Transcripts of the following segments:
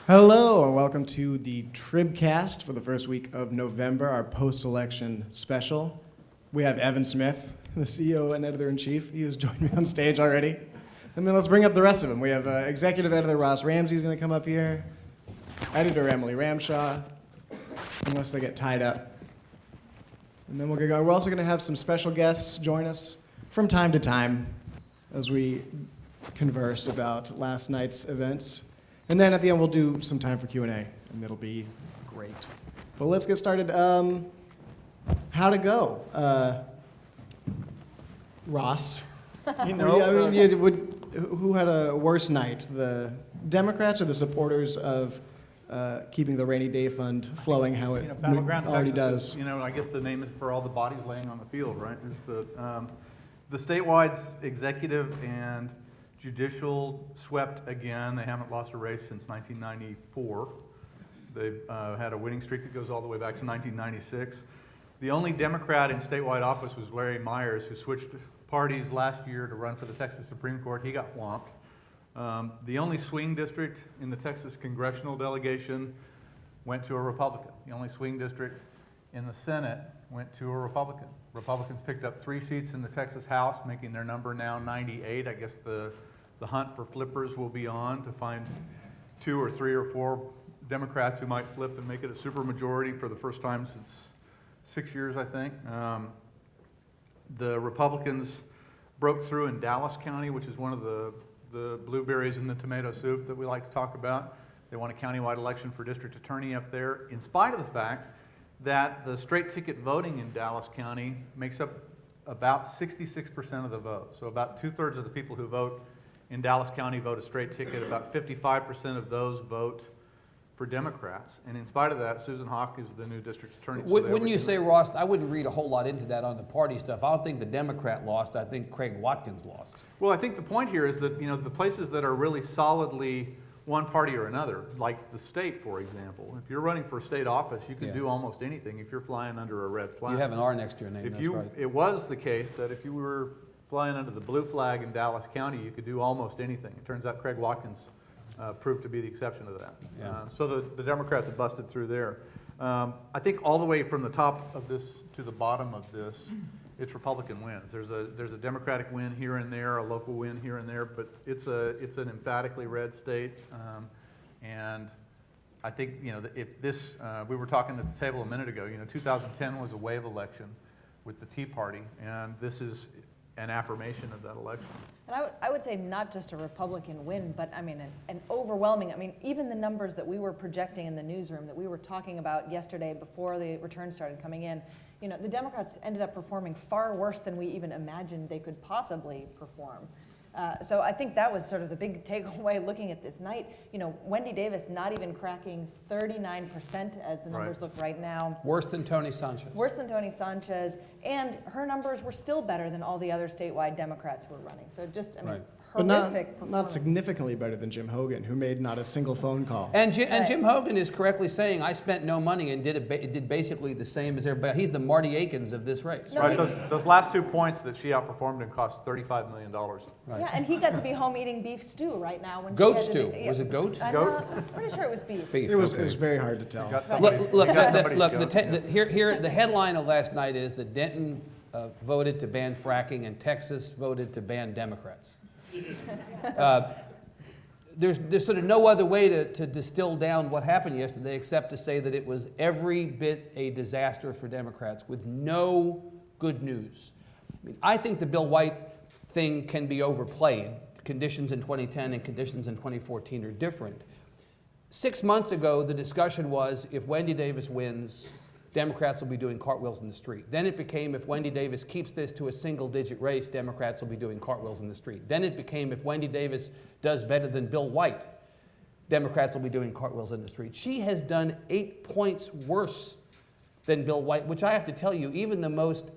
Hello, and welcome to the TribCast for the first week of November, our post-election special. We have Evan Smith, the CEO and editor-in-chief. He has joined me on stage already. And then let's bring up the rest of them. We have executive editor Ross Ramsey is going to come up here, editor Emily Ramshaw, unless they get tied up. And then we'll get going. We're also going to have some special guests join us from time to time as we converse about last night's events. And then at the end, we'll do some time for Q&A, and it'll be great. But let's get started. How to go? Ross, who had a worse night, the Democrats or the supporters of keeping the rainy day fund flowing how it Battleground already Texas does? Is, I guess the name is for all the bodies laying on the field, right? Is the statewide executive and judicial swept again. They haven't lost a race since 1994. They've had a winning streak that goes all the way back to 1996. The only Democrat in statewide office was Larry Myers, who switched parties last year to run for the Texas Supreme Court. He got whomped. The only swing district in the Texas congressional delegation went to a Republican. The only swing district in the Senate went to a Republican. Republicans picked up 3 seats in the Texas House, making their number now 98. I guess the hunt for flippers will be on to find 2 or 3 or 4 Democrats who might flip and make it a supermajority for the first time since 6 years, I think. The Republicans broke through in Dallas County, which is one of the blueberries in the tomato soup that we like to talk about. They won a countywide election for district attorney up there, in spite of the fact that the straight ticket voting in Dallas County makes up about 66% of the vote. So about 2/3 of the people who vote in Dallas County vote a straight ticket. About 55% of those vote for Democrats. And in spite of that, Susan Hawk is the new district attorney. Wouldn't you say, Ross, I wouldn't read a whole lot into that on the party stuff. I don't think the Democrat lost. I think Craig Watkins lost. Well, I think the point here is that, the places that are really solidly one party or another, like the state, for example. If you're running for state office, you can do almost anything if you're flying under a red flag. You have an R next to your name, that's right. It was the case that if you were flying under the blue flag in Dallas County, you could do almost anything. It turns out Craig Watkins proved to be the exception to that. Yeah. So the Democrats have busted through there. I think all the way from the top of this to the bottom of this, it's Republican wins. There's a Democratic win here and there, a local win here and there, but it's an emphatically red state. And I think if this we were talking at the table a minute ago. 2010 was a wave election with the Tea Party, and this is an affirmation of that election. And I would say not just a Republican win, but an overwhelming, even the numbers that we were projecting in the newsroom that we were talking about yesterday before the returns started coming in, the Democrats ended up performing far worse than we even imagined they could possibly perform. So I think that was sort of the big takeaway looking at this night. Wendy Davis not even cracking 39% as the numbers look right now. Worse than Tony Sanchez. Worse than Tony Sanchez. And her numbers were still better than all the other statewide Democrats who were running. So just, But horrific not performance. significantly better than Jim Hogan, who made not a single phone call. And Jim Hogan is correctly saying, I spent no money and did basically the same as everybody. He's the Marty Akins of this race. Right. Those last 2 points that she outperformed him cost $35 million. Right. Yeah, and he got to be home eating beef stew right now. When Goat she had to stew. be, Was it goat? I'm pretty sure it was beef. Beef. It was okay. very hard to tell. Here, the headline of last night is that Denton voted to ban fracking and Texas voted to ban Democrats. There's sort of no other way to distill down what happened yesterday except to say that it was every bit a disaster for Democrats with no good news. I think the Bill White thing can be overplayed. Conditions in 2010 and conditions in 2014 are different. 6 months ago, the discussion was if Wendy Davis wins, Democrats will be doing cartwheels in the street. Then it became if Wendy Davis keeps this to a single-digit race, Democrats will be doing cartwheels in the street. Then it became if Wendy Davis does better than Bill White, Democrats will be doing cartwheels in the street. She has done 8 points worse than Bill White, which I have to tell you, even the most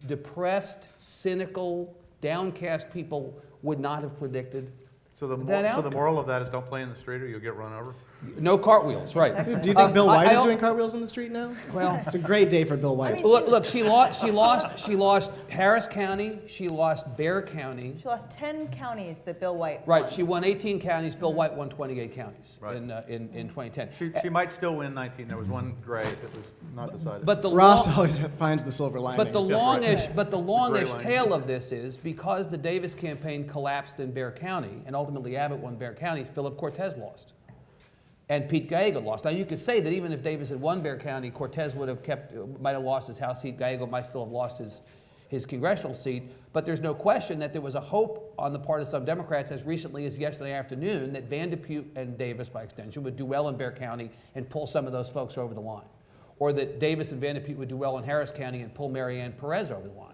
depressed, cynical, downcast people would not have predicted So the that outcome. moral of that is don't play in the street or you'll get run over? No cartwheels, right. Do you think Bill White is I- doing cartwheels in the street now? Well, It's a great day for Bill White. look, she lost Harris County, she lost Bexar County. She lost 10 counties that Bill White Right, won. she won 18 counties, Bill White won 28 counties Right. in 2010. She might still win 19. There was one gray that was not decided. But the Ross long- always finds the silver lining. But the longish, Gray line. tail of this is because the Davis campaign collapsed in Bexar County, and ultimately Abbott won Bexar County, Philip Cortez lost. And Pete Gallego lost. Now you could say that even if Davis had won Bexar County, Cortez might have lost his House seat, Gallego might still have lost his congressional seat, but there's no question that there was a hope on the part of some Democrats as recently as yesterday afternoon that Van de Putte and Davis, by extension, would do well in Bexar County and pull some of those folks over the line. Or that Davis and Van de Putte would do well in Harris County and pull Marianne Perez over the line.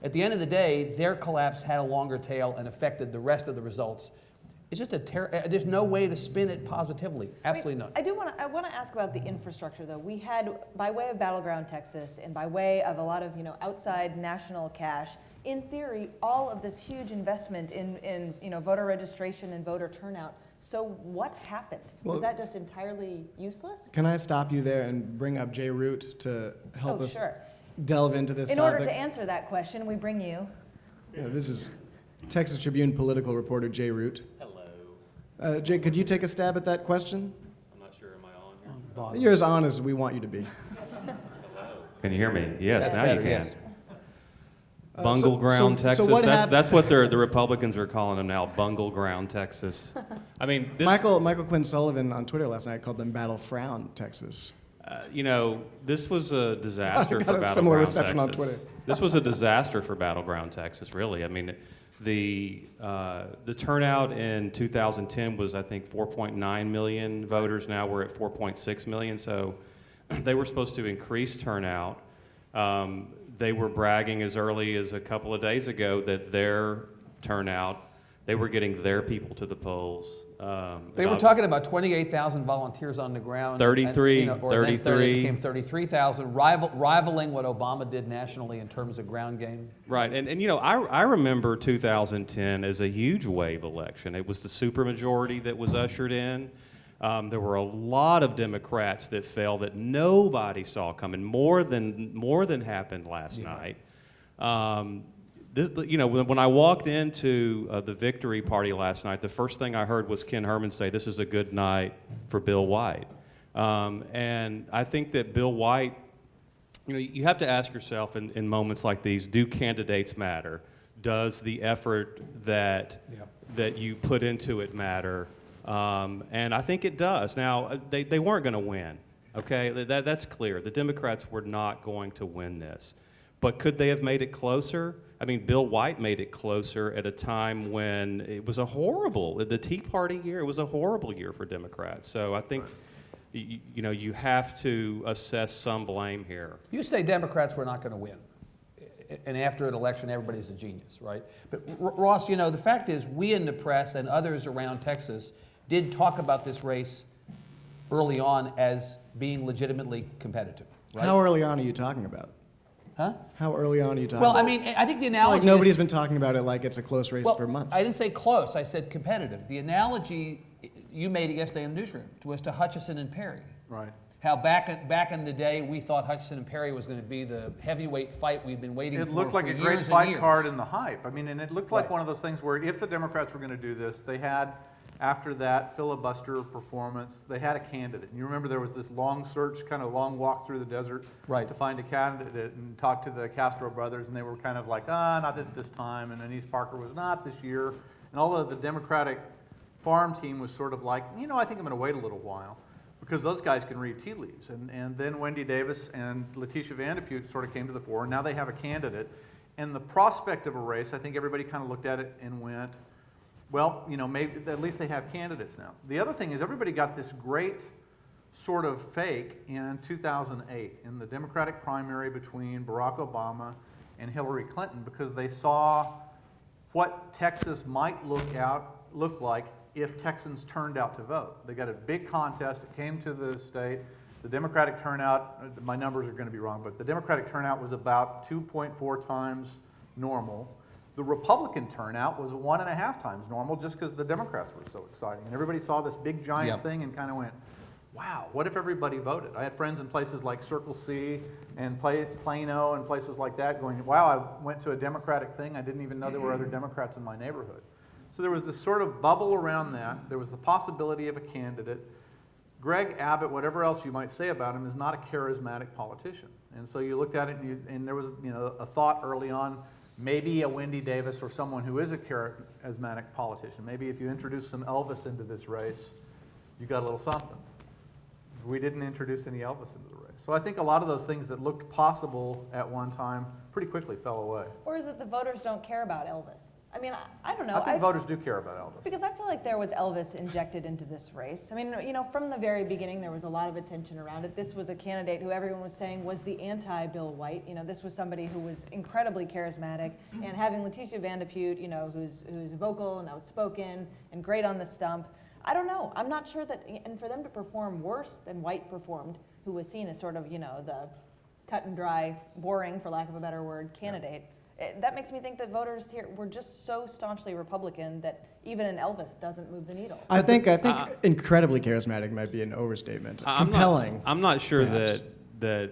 At the end of the day, their collapse had a longer tail and affected the rest of the results. It's just there's no way to spin it positively. Absolutely none. I want to ask about the infrastructure, though. We had, by way of Battleground Texas and by way of a lot of outside national cash, in theory, all of this huge investment in voter registration and voter turnout. So what happened? Was that just entirely useless? Can I stop you there and bring up Jay Root to help us Sure. delve into this In topic? order to answer that question, we bring you. Yeah, this is Texas Tribune political reporter Jay Root. Hello. Jay, could you take a stab at that question? I'm not sure, am I on here? You're as on as we want you to be. Can you hear me? Yes, That's now better, you can. yes. Bungle Ground, so Texas. what That's what the Republicans are calling them now, Bungle Ground, Texas. I mean, this, Michael Quinn Sullivan on Twitter last night called them Battle Frown, Texas. this was a disaster for Got a Battleground, similar reception on Texas. Twitter. This was a disaster for Battleground, Texas, really. I mean, the turnout in 2010 was, I think, 4.9 million voters. Now we're at 4.6 million, so they were supposed to increase turnout. They were bragging as early as a couple of days ago that their turnout, they were getting their people to the polls. They were talking about 28,000 volunteers on the ground. 33, and, or then 33. It became 33,000, rivaling what Obama did nationally in terms of ground game. Right, and I remember 2010 as a huge wave election. It was the supermajority that was ushered in. There were a lot of Democrats that fell that nobody saw coming. More than happened last night. When I walked into the victory party last night, the first thing I heard was Ken Herman say, "This is a good night for Bill White," and I think that Bill White. You have to ask yourself in moments like these: do candidates matter? Does the effort that you put into it matter? And I think it does. Now, they weren't going to win, okay? That's clear. The Democrats were not going to win this. But could they have made it closer? I mean, Bill White made it closer at a time when it was the Tea Party year, it was a horrible year for Democrats. So I think, you have to assess some blame here. You say Democrats were not going to win. And after an election, everybody's a genius, right? But Ross, the fact is we in the press and others around Texas did talk about this race early on as being legitimately competitive, right? How early on are you talking about? Huh? How early on are you talking Well, about? I mean, I think the analogy Like nobody's been talking about it like it's a close race for months. I didn't say close, I said competitive. The analogy you made it yesterday in the newsroom was to Hutchison and Perry. Right. How back in the day we thought Hutchison and Perry was going to be the heavyweight fight we've been waiting for. It looked like for a great years and fight years. card in the hype. I mean, and it looked like Right. one of those things where if the Democrats were going to do this, they had, after that filibuster performance, they had a candidate. And you remember there was this long search, kind of long walk through the desert Right. to find a candidate and talk to the Castro brothers, and they were kind of like, not at this time, and Anise Parker was not this year. And although the Democratic farm team was sort of like, I think I'm going to wait a little while, because those guys can read tea leaves. And then Wendy Davis and Letitia Van de Putte sort of came to the fore, and now they have a candidate. And the prospect of a race, I think everybody kind of looked at it and went, well, maybe at least they have candidates now. The other thing is everybody got this great sort of fake in 2008 in the Democratic primary between Barack Obama and Hillary Clinton, because they saw what Texas might look like if Texans turned out to vote. They got a big contest. It came to the state. The Democratic turnout, my numbers are going to be wrong, but the Democratic turnout was about 2.4 times normal. The Republican turnout was 1.5 times normal just because the Democrats were so exciting. And everybody saw this big giant Yep. thing and kind of went, wow, what if everybody voted? I had friends in places like Circle C and Plano and places like that going, wow, I went to a Democratic thing. I didn't even know there were other Democrats in my neighborhood. So there was this sort of bubble around that. There was the possibility of a candidate. Greg Abbott, whatever else you might say about him, is not a charismatic politician. And so you looked at it and there was a thought early on, maybe a Wendy Davis or someone who is a charismatic politician. Maybe if you introduce some Elvis into this race, you got a little something. We didn't introduce any Elvis into the race. So I think a lot of those things that looked possible at one time pretty quickly fell away. Or is it the voters don't care about Elvis? I mean, I don't know. I think voters do care about Elvis. Because I feel like there was Elvis injected into this race. I mean, from the very beginning, there was a lot of attention around it. This was a candidate who everyone was saying was the anti-Bill White. This was somebody who was incredibly charismatic, and having Letitia Van de Putte, who's vocal and outspoken and great on the stump. I don't know. I'm not sure that, and for them to perform worse than White performed, who was seen as sort of, the cut and dry, boring, for lack of a better word, candidate. That makes me think that voters here were just so staunchly Republican that even an Elvis doesn't move the needle. I think incredibly charismatic might be an overstatement. Compelling. I'm not sure perhaps. that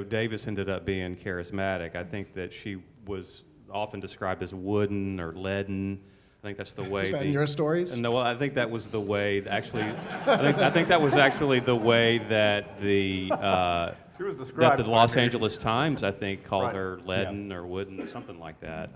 Davis ended up being charismatic. I think that she was often described as wooden or leaden. I think that's the way. Is that in your stories? No, well, I think that was the way. Actually, I think that was actually the way that the. She was That described the by Los me. Angeles Times, I think, called Right. her leaden or wooden, something like that.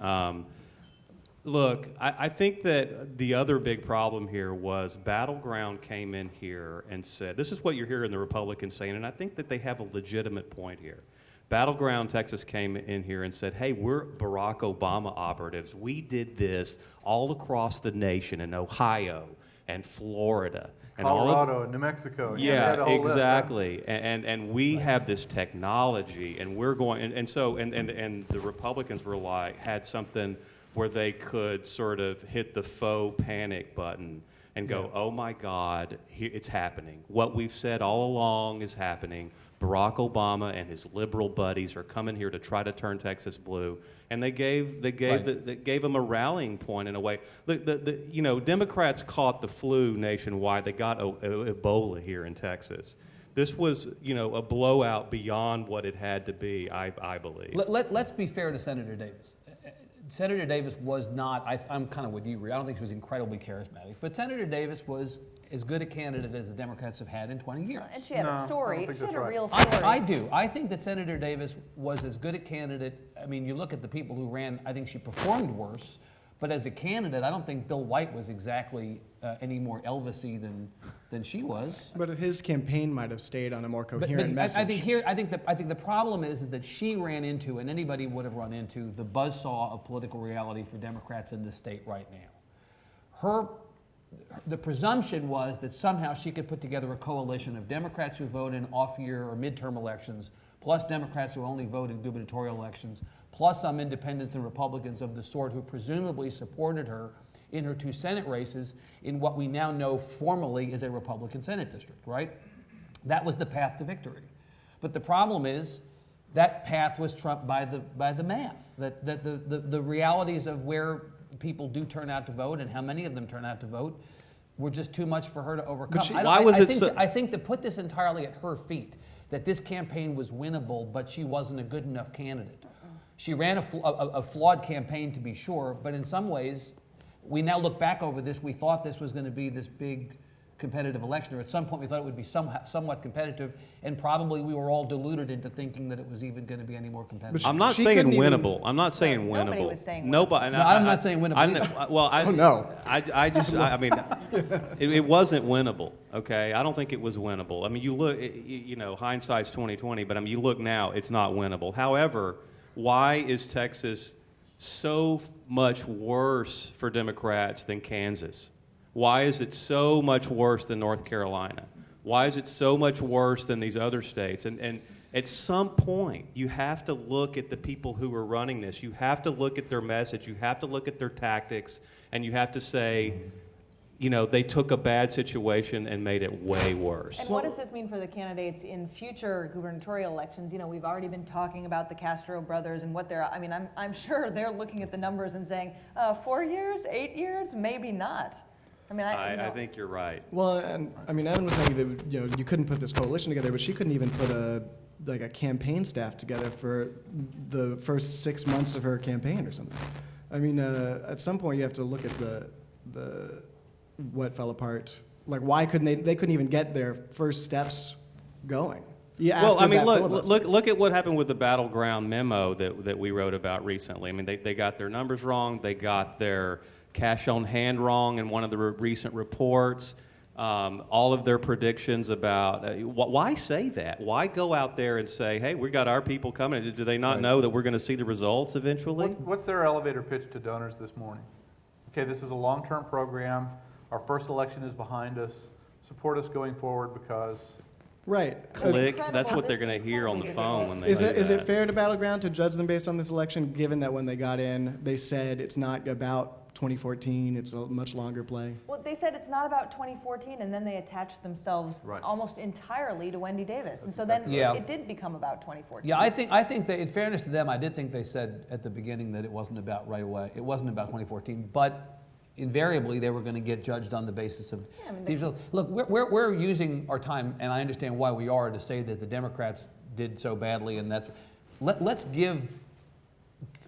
Look, I think that the other big problem here was Battleground came in here and said, this is what you're hearing the Republicans saying, and I think that they have a legitimate point here. Battleground Texas came in here and said, hey, we're Barack Obama operatives. We did this all across the nation in Ohio and Florida. And all of, Colorado and New Mexico. they had yeah, a whole list, right? exactly. And we have this technology, and we're going, and the Republicans were had something where they could sort of hit the faux panic button and go, oh my God, here, it's happening. What we've said all along is happening. Barack Obama and his liberal buddies are coming here to try to turn Texas blue, and they gave them a rallying point in a way. Democrats caught the flu nationwide. They got Ebola here in Texas. This was, a blowout beyond what it had to be, I believe. Let's be fair to Senator Davis. Senator Davis was not, I'm kind of with you, Reeve. I don't think she was incredibly charismatic, but Senator Davis was as good a candidate as the Democrats have had in 20 years. And she had No, a I story. don't think She had that's a right. real story. I do. I think that Senator Davis was as good a candidate. I mean, you look at the people who ran, I think she performed worse, but as a candidate, I don't think Bill White was exactly any more Elvis-y than she was. But his campaign might have stayed on a more But coherent message. I think the problem is that she ran into, and anybody would have run into, the buzzsaw of political reality for Democrats in the state right now. The presumption was that somehow she could put together a coalition of Democrats who vote in off-year or midterm elections, plus Democrats who only vote in gubernatorial elections, plus some independents and Republicans of the sort who presumably supported her in her 2 Senate races in what we now know formally is a Republican Senate district, right? That was the path to victory. But the problem is that path was trumped by the math, that the realities of where people do turn out to vote and how many of them turn out to vote were just too much for her to overcome. I think to put this entirely at her feet, that this campaign was winnable, but she wasn't a good enough candidate. She ran a flawed campaign, to be sure, but in some ways, we now look back over this, we thought this was going to be this big competitive election, or at some point we thought it would be somewhat competitive, and probably we were all deluded into thinking that it was even going to be any more competitive. I'm not She saying couldn't even- winnable. I'm not saying winnable. Nobody was saying Nobody. No, I'm not saying winnable. Oh no. I mean, it wasn't winnable. Okay, I don't think it was winnable. I mean, you look, hindsight's 20/20, but I mean, you look now, it's not winnable. However, why is Texas so much worse for Democrats than Kansas? Why is it so much worse than North Carolina? Why is it so much worse than these other states? And at some point, you have to look at the people who are running this. You have to look at their message. You have to look at their tactics. And you have to say, they took a bad situation and made it way worse. And what does this mean for the candidates in future gubernatorial elections? We've already been talking about the Castro brothers and what I mean, I'm sure they're looking at the numbers and saying, 4 years, 8 years, maybe not. I mean, I think you're right. Well, and I mean, Evan was saying that you couldn't put this coalition together, but she couldn't even put a campaign staff together for the first 6 months of her campaign or something. I mean, at some point you have to look at the what fell apart. Like, why couldn't they couldn't even get their first steps going? Yeah. Well, I mean, look at what happened with the Battleground memo that we wrote about recently. I mean, they got their numbers wrong. They got their cash on hand wrong in one of the recent reports. All of their predictions about why say that? Why go out there and say, hey, we got our people coming? Do they not know that we're going to see the results eventually? What's their elevator pitch to donors this morning? Okay, this is a long-term program. Our first election is behind us. Support us going forward because... Right. Click. That's what they're going to hear on the phone when they Is do it that. fair to Battleground to judge them based on this election, given that when they got in, they said it's not about 2014, it's a much longer play? Well, they said it's not about 2014, and then they attached themselves Right. almost entirely to Wendy Davis. And so then Yeah. it did become about 2014. Yeah, I think that in fairness to them, I did think they said at the beginning that it wasn't about right away. It wasn't about 2014, but invariably they were going to get judged on the basis of these. Look, we're using our time, and I understand why we are, to say that the Democrats did so badly, and let's give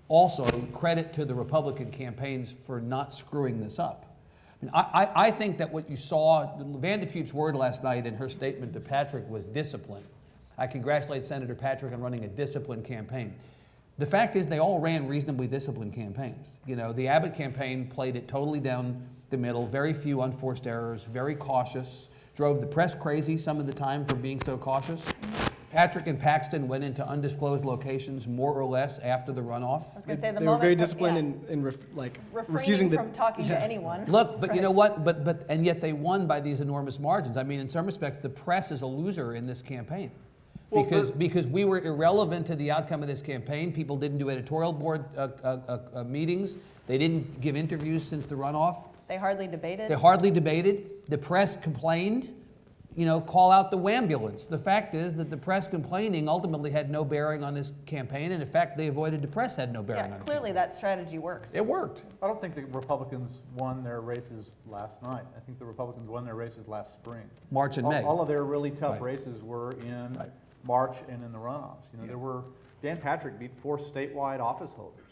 also credit to the Republican campaigns for not screwing this up. I mean, I think that what you saw, Van de Pute's word last night in her statement to Patrick was discipline. I congratulate Senator Patrick on running a disciplined campaign. The fact is, they all ran reasonably disciplined campaigns. The Abbott campaign played it totally down the middle, very few unforced errors, very cautious, drove the press crazy some of the time for being so cautious. Patrick and Paxton went into undisclosed locations more or less after the runoff. I was going to say They were very disciplined in refusing refraining from talking to anyone. Look, but Right. you know what? But and yet they won by these enormous margins. I mean, in some respects, the press is a loser in this campaign. Well, Because we were irrelevant to the outcome of this campaign. People didn't do editorial board meetings. They didn't give interviews since the runoff. They hardly debated. They hardly debated. The press complained. Call out the wambulance. The fact is that the press complaining ultimately had no bearing on this campaign, and in fact, they avoided the press had no bearing on it. Clearly that strategy works. It worked. I don't think the Republicans won their races last night. I think the Republicans won their races last spring. March and May. All of their really tough Right. races were in March and in the runoffs. There were, Dan Patrick beat 4 statewide office holders.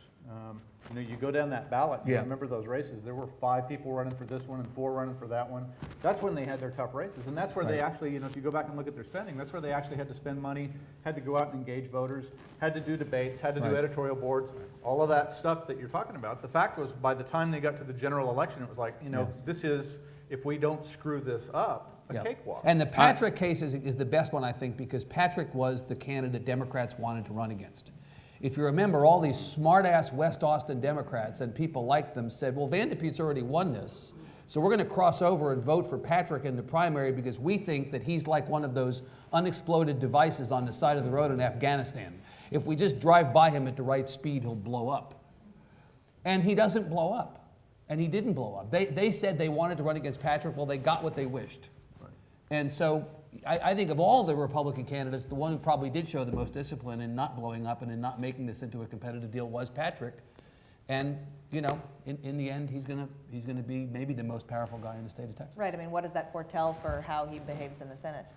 You go down that ballot, you Yeah. remember those races, there were 5 people running for this one and 4 running for that one. That's when they had their tough races. And that's where they actually, if you go back and look at their spending, that's where they actually had to spend money, had to go out and engage voters, had to do debates, had to do Right. editorial boards, all of that stuff that you're talking about. The fact was, by the time they got to the general election, it was like, this is, if we don't screw this up, a Yeah. cakewalk. And the Patrick case is the best one, I think, because Patrick was the candidate Democrats wanted to run against. If you remember, all these smart-ass West Austin Democrats and people like them said, well, Van de Pute's already won this, so we're going to cross over and vote for Patrick in the primary because we think that he's like one of those unexploded devices on the side of the road in Afghanistan. If we just drive by him at the right speed, he'll blow up. And he doesn't blow up. And he didn't blow up. They said they wanted to run against Patrick. Well, they got what they wished. And so I think of all the Republican candidates, the one who probably did show the most discipline in not blowing up and in not making this into a competitive deal was Patrick. And, in the end, he's gonna be maybe the most powerful guy in the state of Texas. Right. I mean, what does that foretell for how he behaves in the Senate?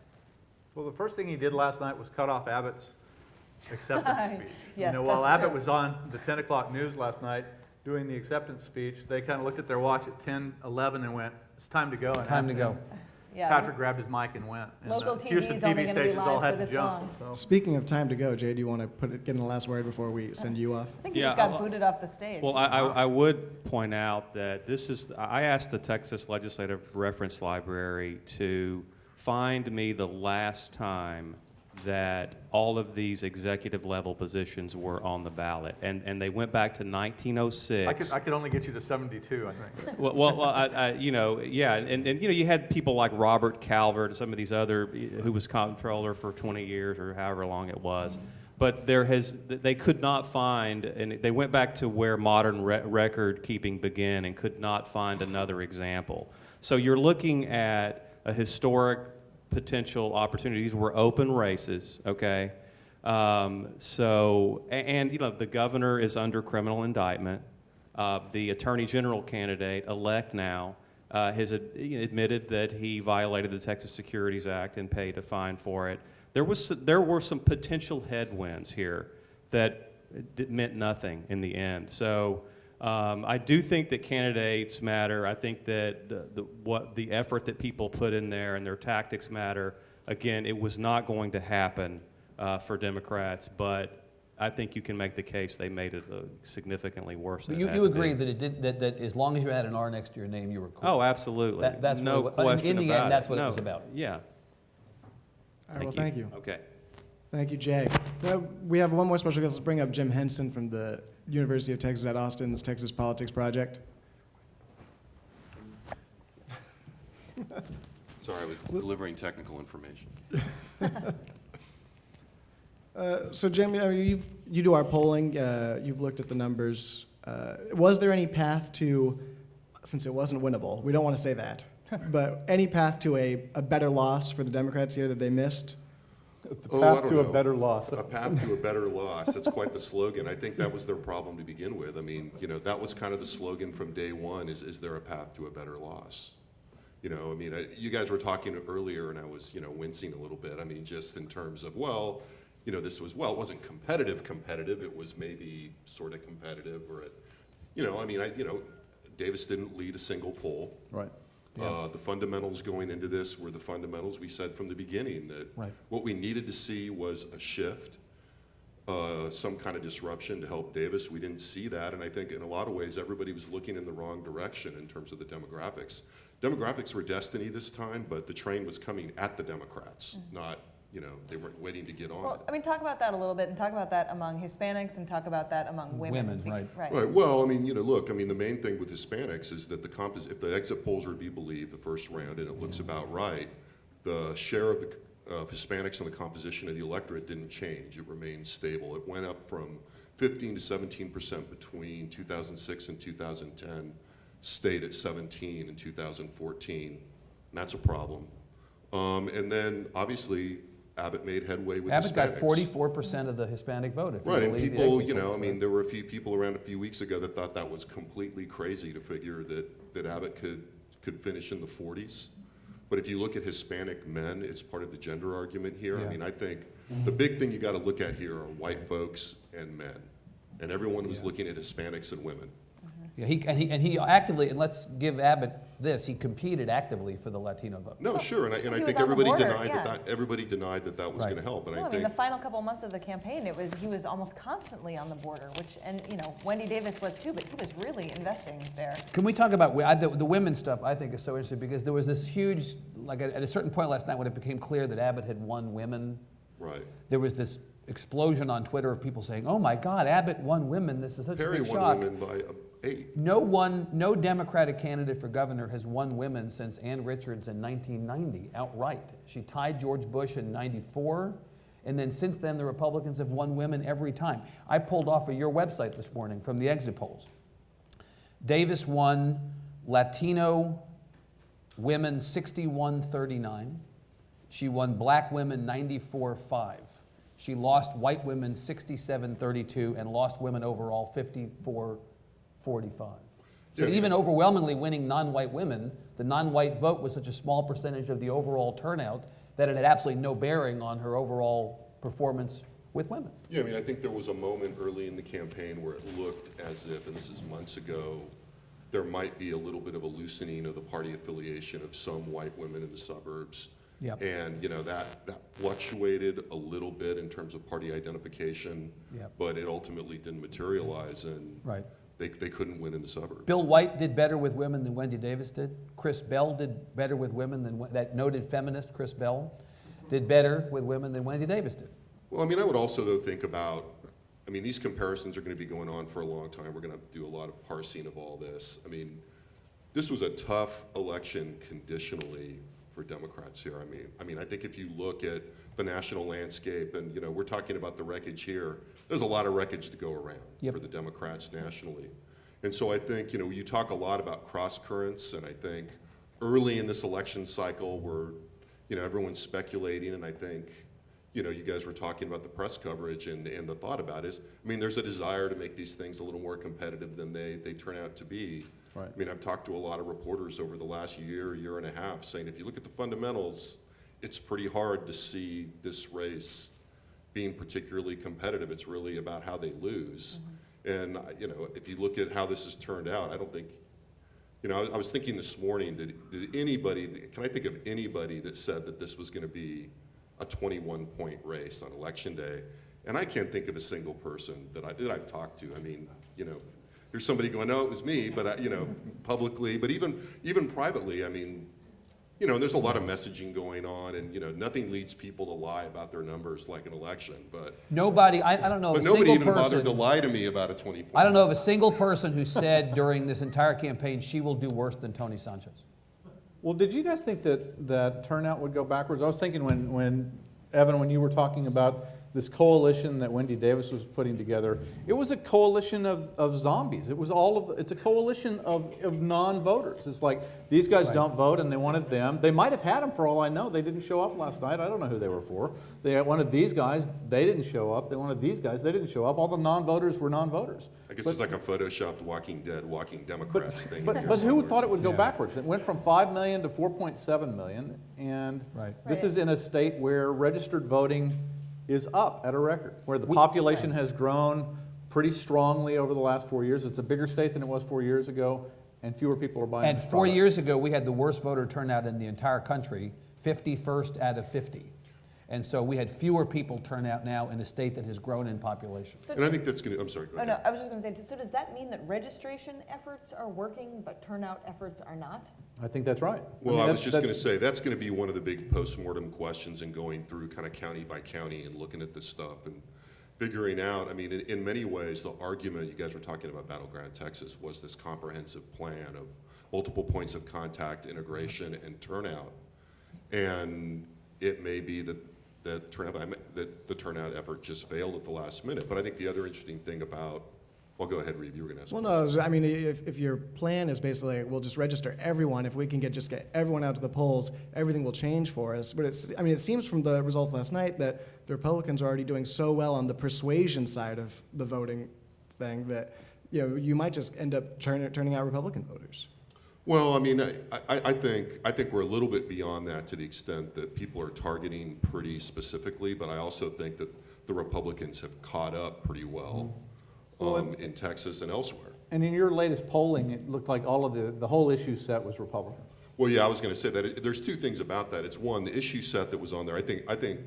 Well, the first thing he did last night was cut off Abbott's acceptance speech. Yes, While that's Abbott true. was on the 10 o'clock news last night doing the acceptance speech, they kind of looked at their watch at 10:11 and went, it's time to go. And Time to go. Yeah. Patrick grabbed his mic and went. And, Local Houston TV's only TV gonna be stations all live had for to this jump. long. So. Speaking of time to go, Jay, do you want to get in the last word before we send you off? I think he Yeah, just got I'll- booted off the stage. Well, I would point out that I asked the Texas Legislative Reference Library to find me the last time that all of these executive level positions were on the ballot. And they went back to 1906. I could only get you to 72, I think. You had people like Robert Calvert and some of these other, who was comptroller for 20 years or however long it was. But they could not find, and they went back to where modern record keeping began and could not find another example. So you're looking at a historic potential opportunity. These were open races, okay? And you know, the governor is under criminal indictment. The attorney general candidate, elect now, has admitted that he violated the Texas Securities Act and paid a fine for it. There were some potential headwinds here that meant nothing in the end. So I do think that candidates matter. I think that the effort that people put in there and their tactics matter. Again, it was not going to happen for Democrats, but I think you can make the case they made it significantly worse. But than it had you to agree be. that it did that as long as you had an R next to your name, you were cool. Oh, absolutely. That's no really question in the about end, that's it. what it No. was about. Yeah. All right, well, thank you. Okay. Thank you, Jay. Now, we have one more special guest. Let's bring up Jim Henson from the University of Texas at Austin's Texas Politics Project. Sorry, I was delivering technical information. So, Jim, you do our polling. You've looked at the numbers. Was there any path to, since it wasn't winnable, we don't want to say that, but any path to a better loss for the Democrats here that they missed? Oh, I Path don't to a know. better loss. A path to a better loss. That's quite the slogan. I think that was their problem to begin with. I mean, you know, that was kind of the slogan from day one, is there a path to a better loss? You know, I mean, you guys were talking earlier, and I was, you know, wincing a little bit. I mean, just in terms of, well, you know, this was, well, it wasn't competitive. It was maybe sort of competitive, or it, you know, I mean, Davis didn't lead a single poll. Right. The fundamentals going into this were the fundamentals we said from the beginning, that Right. what we needed to see was a shift, some kind of disruption to help Davis. We didn't see that, and I think in a lot of ways everybody was looking in the wrong direction in terms of the demographics. Demographics were destiny this time, but the train was coming at the Democrats, not, you know, they weren't waiting to get on Well, it. I mean, talk about that a little bit, and talk about that among Hispanics, and talk about that among women. Women, right. Right. Well, I mean, you know, look, I mean, the main thing with Hispanics is that if the exit polls are to be believed, the first round, and it looks about right, the share of the Hispanics in the composition of the electorate didn't change. It remained stable. It went up from 15 to 17% between 2006 and 2010, stayed at 17 in 2014. And that's a problem. And then, obviously, Abbott made headway with Abbott got Hispanics. 44% of the Hispanic vote. If you Right, and believe the people, exit you know, polls, I mean, right? there were a few people around a few weeks ago that thought that was completely crazy to figure that Abbott could finish in the 40s. But if you look at Hispanic men, it's part of the gender argument here. Yeah. I mean, I think the big thing you got to look at here are white folks and men. And everyone was looking at Hispanics and women. Yeah, he actively, and let's give Abbott this, he competed actively for the Latino vote. No, sure, and I he was think on the everybody border, denied yeah. everybody denied that was Right. going to help. And No, I I mean, think the final couple months of the campaign, he was almost constantly on the border, and, you know, Wendy Davis was too, but he was really investing there. Can we talk about the women's stuff? I think is so interesting because there was this huge, like at a certain point last night when it became clear that Abbott had won women, right. there was this explosion on Twitter of people saying, "Oh my God, Abbott won women! This is such Perry a big won shock." women by 8. No Democratic candidate for governor has won women since Ann Richards in 1990 outright. She tied George Bush in '94, and then since then the Republicans have won women every time. I pulled off of your website this morning from the exit polls. Davis won Latino women 61-39. She won black women 94-5. She lost white women 67-32 and lost women overall 54-45. So Yeah. even overwhelmingly winning non-white women, the non-white vote was such a small percentage of the overall turnout that it had absolutely no bearing on her overall performance with women. Yeah, I mean, I think there was a moment early in the campaign where it looked as if, and this is months ago, there might be a little bit of a loosening of the party affiliation of some white women in the suburbs. Yep. And, you know, that fluctuated a little bit in terms of party identification, Yep. but it ultimately didn't materialize, and Right. they couldn't win in the suburbs. Bill White did better with women than Wendy Davis did. Chris Bell did better with women than that noted feminist Chris Bell did better with women than Wendy Davis did. Well, I mean, I would also, though, think about, I mean, these comparisons are going to be going on for a long time. We're going to do a lot of parsing of all this. I mean, this was a tough election conditionally for Democrats here. I mean, I think if you look at the national landscape, and, you know, we're talking about the wreckage here, there's a lot of wreckage to go around Yep. for the Democrats nationally. And so I think, you know, you talk a lot about cross currents, and I think early in this election cycle where, everyone's speculating, and I think, you guys were talking about the press coverage and the thought about it is, there's a desire to make these things a little more competitive than they turn out to be. Right. I've talked to a lot of reporters over the last year and a half saying if you look at the fundamentals, it's pretty hard to see this race being particularly competitive. It's really about how they lose. And, if you look at how this has turned out, I don't think, I was thinking this morning, can I think of anybody that said that this was going to be a 21-point race on Election Day? And I can't think of a single person that I've talked to. There's somebody going, no, it was me, but publicly, but even privately, there's a lot of messaging going on, and nothing leads people to lie about their numbers like an election. But Nobody, I don't know of but a nobody single even bothered person. to lie to me about a 20-point. I don't know of a single person who said during this entire campaign she will do worse than Tony Sanchez. Well, did you guys think that turnout would go backwards? I was thinking when Evan, when you were talking about this coalition that Wendy Davis was putting together, it was a coalition of zombies. It was it's a coalition of non-voters. It's like, these guys don't vote and they wanted them. They might have had them for all I know. They didn't show up last night. I don't know who they were for. They wanted these guys. They didn't show up. They wanted these guys. They didn't show up. All the non-voters were non-voters. I guess it's like a photoshopped Walking Dead, Walking Democrats thing. But who thought it would go backwards? It went from 5 million to 4.7 million, and this is in a state where registered voting is up at a record, where the population has grown pretty strongly over the last 4 years. It's a bigger state than it was 4 years ago, and fewer people are buying And this 4 product. years ago, we had the worst voter turnout in the entire country, 51st out of 50. And so we had fewer people turn out now in a state that has grown in population. And I think that's going to, I'm sorry, go Oh, ahead. no, I was just going to say, so does that mean that registration efforts are working, but turnout efforts are not? I think that's right. Well, I was just going to that's- say, that's going to be one of the big postmortem questions in going through kind of county by county and looking at this stuff and figuring out, in many ways, the argument, you guys were talking about Battleground Texas, was this comprehensive plan of multiple points of contact, integration, and turnout. And it may be that the turnout effort just failed at the last minute. But I think the other interesting thing about, well, go ahead, Reeve, you were going to ask. Well, no, if your plan is basically, we'll just register everyone, if we can get everyone out to the polls, everything will change for us. But it seems from the results last night that the Republicans are already doing so well on the persuasion side of the voting thing that, you might just end up turning out Republican voters. Well, I think we're a little bit beyond that to the extent that people are targeting pretty specifically, but I also think that the Republicans have caught up pretty well in Texas and elsewhere. And in your latest polling, it looked like all of the whole issue set was Republican. Well, yeah, I was going to say that there's two things about that. It's one, the issue set that was on there. I think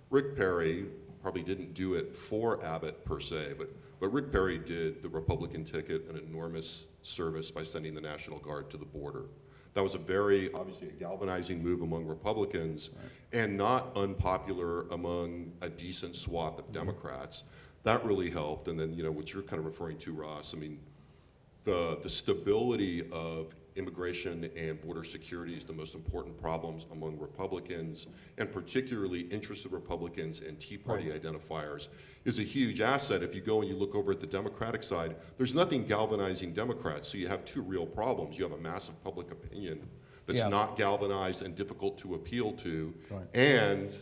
Rick Perry probably didn't do it for Abbott per se, but Rick Perry did the Republican ticket an enormous service by sending the National Guard to the border. That was obviously a galvanizing move among Republicans and not unpopular among a decent swath of Democrats. That really helped. And then, what you're kind of referring to, Ross, the stability of immigration and border security is the most important problems among Republicans, and particularly interested Republicans and Tea Party identifiers is a huge asset. If you go and you look over at the Democratic side, there's nothing galvanizing Democrats, so you have two real problems. You have a massive public opinion that's not galvanized and difficult to appeal to, and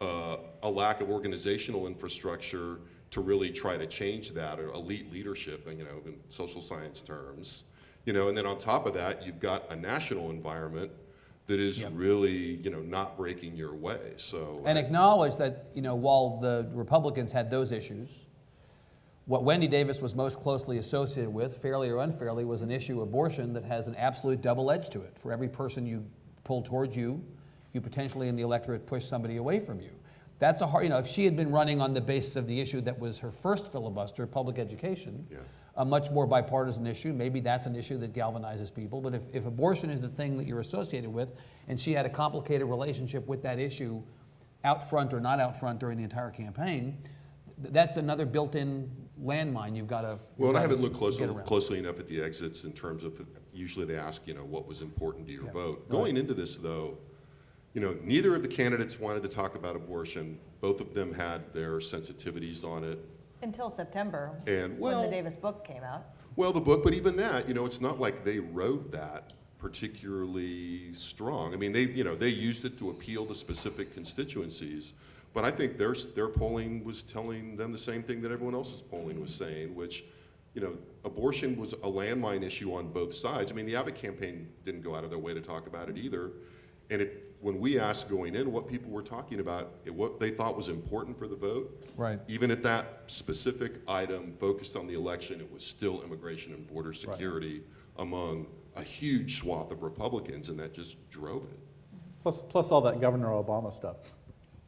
a lack of organizational infrastructure to really try to change that, or elite leadership, in social science terms. And then on top of that, you've got a national environment that is really, not breaking your way. So And acknowledge that, while the Republicans had those issues, what Wendy Davis was most closely associated with, fairly or unfairly, was an issue of abortion that has an absolute double edge to it. For every person you pull towards you, you potentially in the electorate push somebody away from you. That's a hard, if she had been running on the basis of the issue that was her first filibuster, public education, a much more bipartisan issue, maybe that's an issue that galvanizes people. But if abortion is the thing that you're associated with, and she had a complicated relationship with that issue out front or not out front during the entire campaign, that's another built-in landmine you've got to. Well, and I haven't looked closely enough at the exits in terms of, usually they ask, what was important to your vote. Going into this, though, neither of the candidates wanted to talk about abortion. Both of them had their sensitivities on it. Until September, And when the Davis book came out. Well, the book, but even that, it's not like they wrote that particularly strong. I mean, they used it to appeal to specific constituencies, but I think their polling was telling them the same thing that everyone else's polling was saying, which, abortion was a landmine issue on both sides. I mean, the Abbott campaign didn't go out of their way to talk about it either. And when we asked going in what people were talking about, what they thought was important for the vote, Right. even at that specific item focused on the election, it was still immigration and border security among a huge swath of Republicans, and that just drove it. Plus all that Governor Obama stuff.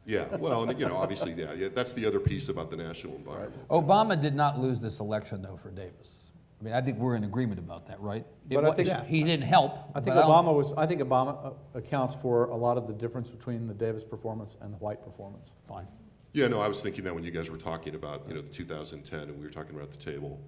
Yeah, well, and obviously, yeah, that's the other piece about the national environment. Obama did not lose this election, though, for Davis. I mean, I think we're in agreement about that, right? But I think- He didn't help. I think but Obama accounts for a lot of the difference between the Davis performance and the White performance. Fine. Yeah, no, I was thinking that when you guys were talking about, the 2010, and we were talking about at the table,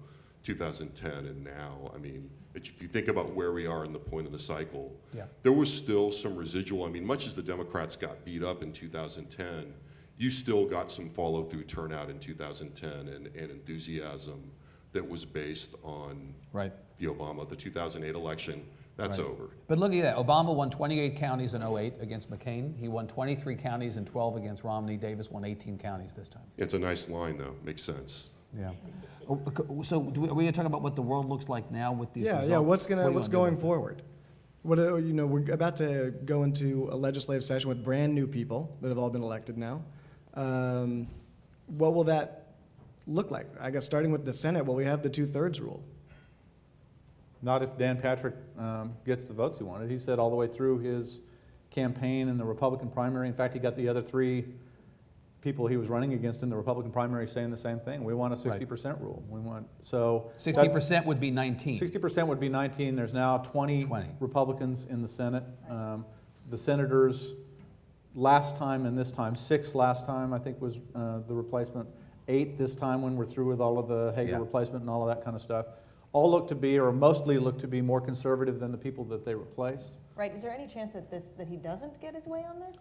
2010 and now, I mean, if you think about where we are in the point of the cycle, Yeah. there was still some residual, I mean, much as the Democrats got beat up in 2010, you still got some follow-through turnout in 2010 and enthusiasm that was based on Right. the 2008 election. That's Right. over. But look at that. Obama won 28 counties in 08 against McCain. He won 23 counties and 12 against Romney. Davis won 18 counties this time. It's a nice line, though. Makes sense. Yeah. So are we going to talk about what the world looks like now with these results? Yeah. What do you What's wanna do going about forward? We're about to go into a legislative session with brand new people that have all been elected now. What will that look like? I guess starting with the Senate, well, we have the 2/3 rule. Not if Dan Patrick gets the votes he wanted. He said all the way through his campaign in the Republican primary. In fact, he got the other three people he was running against in the Republican primary saying the same thing. We want a 60% rule. We want, so. 60% would be 19. 60% would be 19. There's now 20 Republicans in the Senate. The senators last time and this time, 6 last time, I think was the replacement. 8 this time when we're through with all of the Hager replacement and all of that kind of stuff. All look to be, or mostly look to be, more conservative than the people that they replaced. Right, is there any chance that he doesn't get his way on this?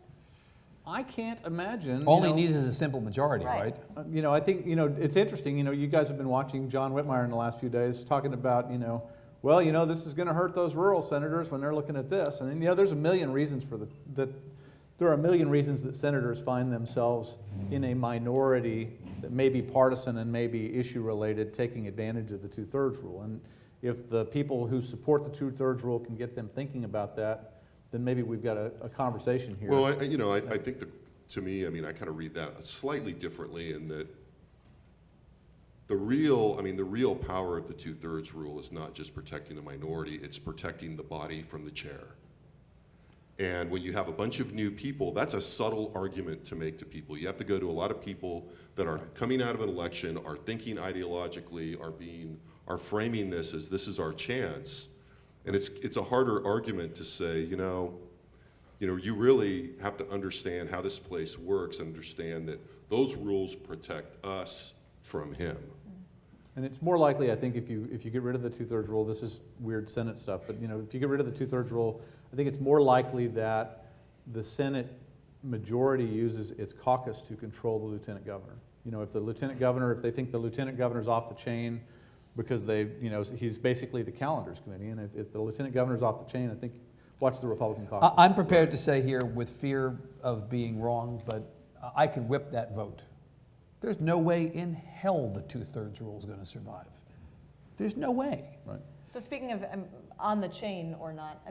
I can't imagine. All he needs is a simple majority, right? Right. I think, it's interesting, you guys have been watching John Whitmire in the last few days talking about, this is going to hurt those rural senators when they're looking at this. And, there's a million reasons there are a million reasons that senators find themselves in a minority that may be partisan and may be issue related, taking advantage of the 2/3 rule. And if the people who support the 2/3 rule can get them thinking about that, then maybe we've got a conversation here. Well, I think that, to me, I kind of read that slightly differently in that the real power of the 2/3 rule is not just protecting the minority, it's protecting the body from the chair. And when you have a bunch of new people, that's a subtle argument to make to people. You have to go to a lot of people that are coming out of an election, are thinking ideologically, are framing this as this is our chance. And it's a harder argument to say, you really have to understand how this place works, understand that those rules protect us from him. And it's more likely, I think, if you get rid of the 2/3 rule, this is weird Senate stuff, but if you get rid of the 2/3 rule, I think it's more likely that the Senate majority uses its caucus to control the lieutenant governor. If they think the lieutenant governor's off the chain because he's basically the calendars committee, and if the lieutenant governor's off the chain, I think, watch the Republican caucus. I'm prepared to say here, with fear of being wrong, but I could whip that vote. There's no way in hell the 2/3 rule is going to survive. There's no way. Right. So speaking of on the chain or not,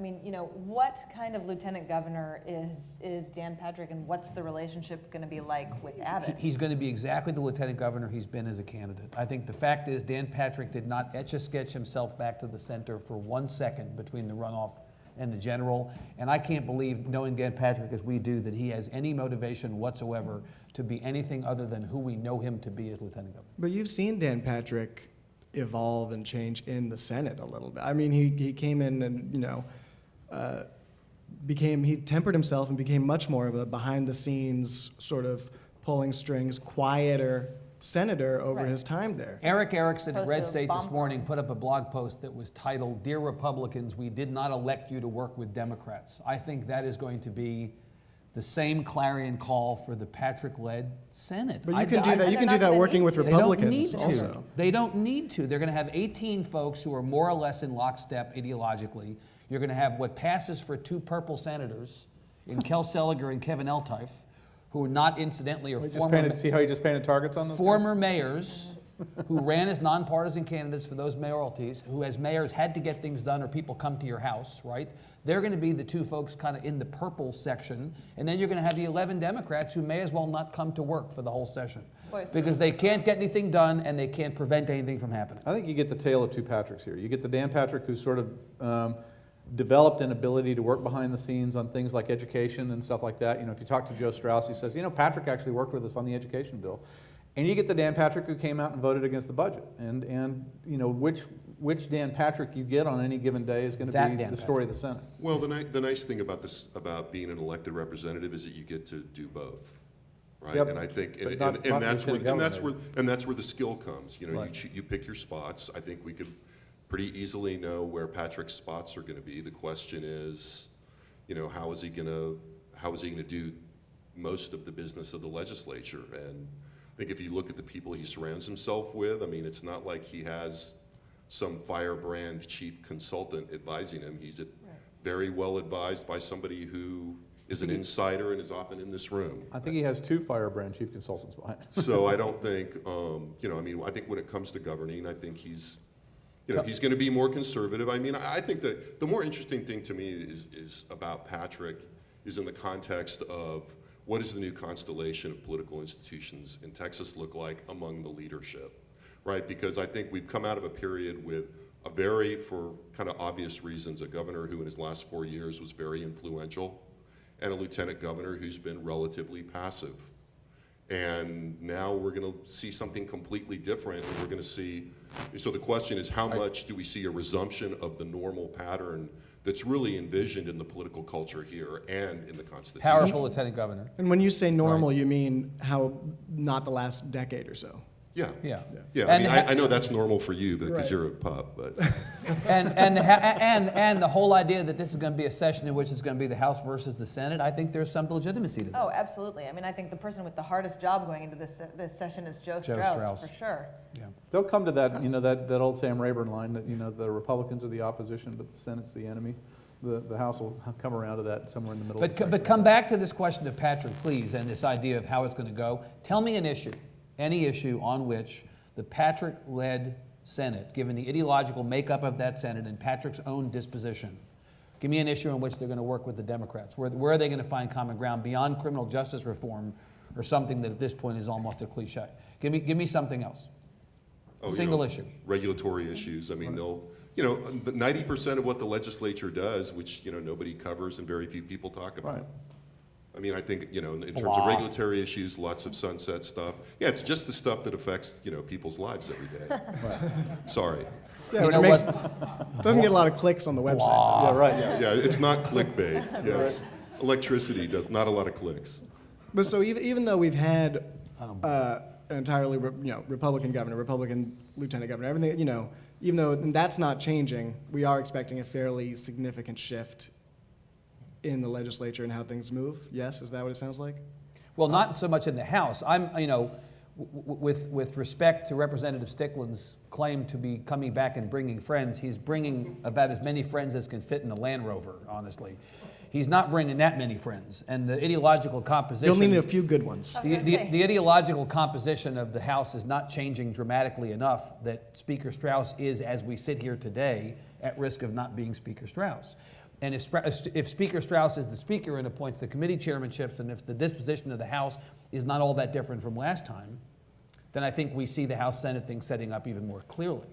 what kind of lieutenant governor is Dan Patrick, and what's the relationship going to be like with Abbott? He's going to be exactly the lieutenant governor he's been as a candidate. I think the fact is Dan Patrick did not etch-a-sketch himself back to the center for 1 second between the runoff and the general, and I can't believe, knowing Dan Patrick as we do, that he has any motivation whatsoever to be anything other than who we know him to be as lieutenant governor. But you've seen Dan Patrick evolve and change in the Senate a little bit. I mean, he came in and, he tempered himself and became much more of a behind-the-scenes sort of pulling strings, quieter senator over his time there. Eric Erickson at Opposed Red to State this bomb morning put up a blog post that was titled, "Dear Republicans, we did not elect you to work with Democrats." I think that is going to be the same clarion call for the Patrick-led Senate. But you can do that. You can do that working with They don't need Republicans to. also. They don't need to. They're going to have 18 folks who are more or less in lockstep ideologically. You're going to have what passes for two purple senators in Kel Seliger and Kevin Eltife, who are not incidentally or See how you just painted targets on those guys? former mayors who ran as nonpartisan candidates for those mayoralties, who as mayors had to get things done or people come to your house, right? They're going to be the two folks kind of in the purple section. And then you're going to have the 11 Democrats who may as well not come to work for the whole session. Because they can't get anything done and they can't prevent anything from happening. I think you get the tale of two Patricks here. You get the Dan Patrick who's sort of developed an ability to work behind the scenes on things like education and stuff like that. You know, if you talk to Joe Strauss, he says, you know, Patrick actually worked with us on the education bill. And you get the Dan Patrick who came out and voted against the budget. And you know, which Dan Patrick you get on any given day is going to be the story of the Senate. Well, the nice thing about this, about being an elected representative, is that you get to do both, right? Yep. And I think, But and that's where lieutenant that's where the skill comes. You know, Right. you pick your spots. I think we could pretty easily know where Patrick's spots are going to be. The question is, you know, how is he going to do most of the business of the legislature? And I think if you look at the people he surrounds himself with, I mean, it's not like he has some firebrand chief consultant advising him. He's very well advised by somebody who is an insider and is often in this room. I think he has two firebrand chief consultants behind him. So I don't think, you know, I mean, I think when it comes to governing, I think he's, you know, he's going to be more conservative. I mean, I think that the more interesting thing to me is about Patrick is in the context of what does the new constellation of political institutions in Texas look like among the leadership, right? Because I think we've come out of a period with a very, for kind of obvious reasons, a governor who in his last 4 years was very influential, and a lieutenant governor who's been relatively passive. And now we're going to see something completely different. And we're going to see, so the question is, how much do we see a resumption of the normal pattern that's really envisioned in the political culture here and in the Constitution? Powerful lieutenant governor. And when you say normal, you mean how not the last decade or so? Yeah. Yeah. Yeah, And I mean, I know that's normal for you because Right. you're a pup, but And the whole idea that this is going to be a session in which it's going to be the House versus the Senate, I think there's some legitimacy to that. Oh, absolutely. I mean, I think the person with the hardest job going into this session is Joe Strauss, for sure. Yeah. They'll come to that, you know, that old Sam Rayburn line that, you know, the Republicans are the opposition, but the Senate's the enemy. The House will come around to that somewhere in the middle. But come back to this question of Patrick, please, and this idea of how it's going to go. Tell me an issue, any issue on which the Patrick-led Senate, given the ideological makeup of that Senate and Patrick's own disposition, give me an issue on which they're going to work with the Democrats. Where are they going to find common ground beyond criminal justice reform or something that at this point is almost a cliche? Give me something else. Single issue. Regulatory issues. I mean, they'll, you know, 90% of what the legislature does, which, you know, nobody covers and very few people talk about. Right. I mean, I think, you know, in terms Blah. of regulatory issues, lots of sunset stuff. Yeah, it's just the stuff that affects, you know, people's lives every day. Sorry. Yeah, You but know it makes, what? doesn't get a lot of clicks on the website. Yeah, right. Yeah, it's not clickbait. Yes. Electricity does not a lot of clicks. But so even though we've had an entirely Republican governor, Republican lieutenant governor, everything, you know, even though that's not changing, we are expecting a fairly significant shift in the legislature and how things move. Yes, is that what it sounds like? Well, not so much in the House. I'm, you know, with respect to Representative Stickland's claim to be coming back and bringing friends, he's bringing about as many friends as can fit in the Land Rover, honestly. He's not bringing that many friends. And the ideological composition... You'll need a few good ones. The ideological composition of the House is not changing dramatically enough that Speaker Strauss is, as we sit here today, at risk of not being Speaker Strauss. And if Speaker Strauss is the Speaker and appoints the committee chairmanships, and if the disposition of the House is not all that different from last time, then I think we see the House-Senate thing setting up even more clearly.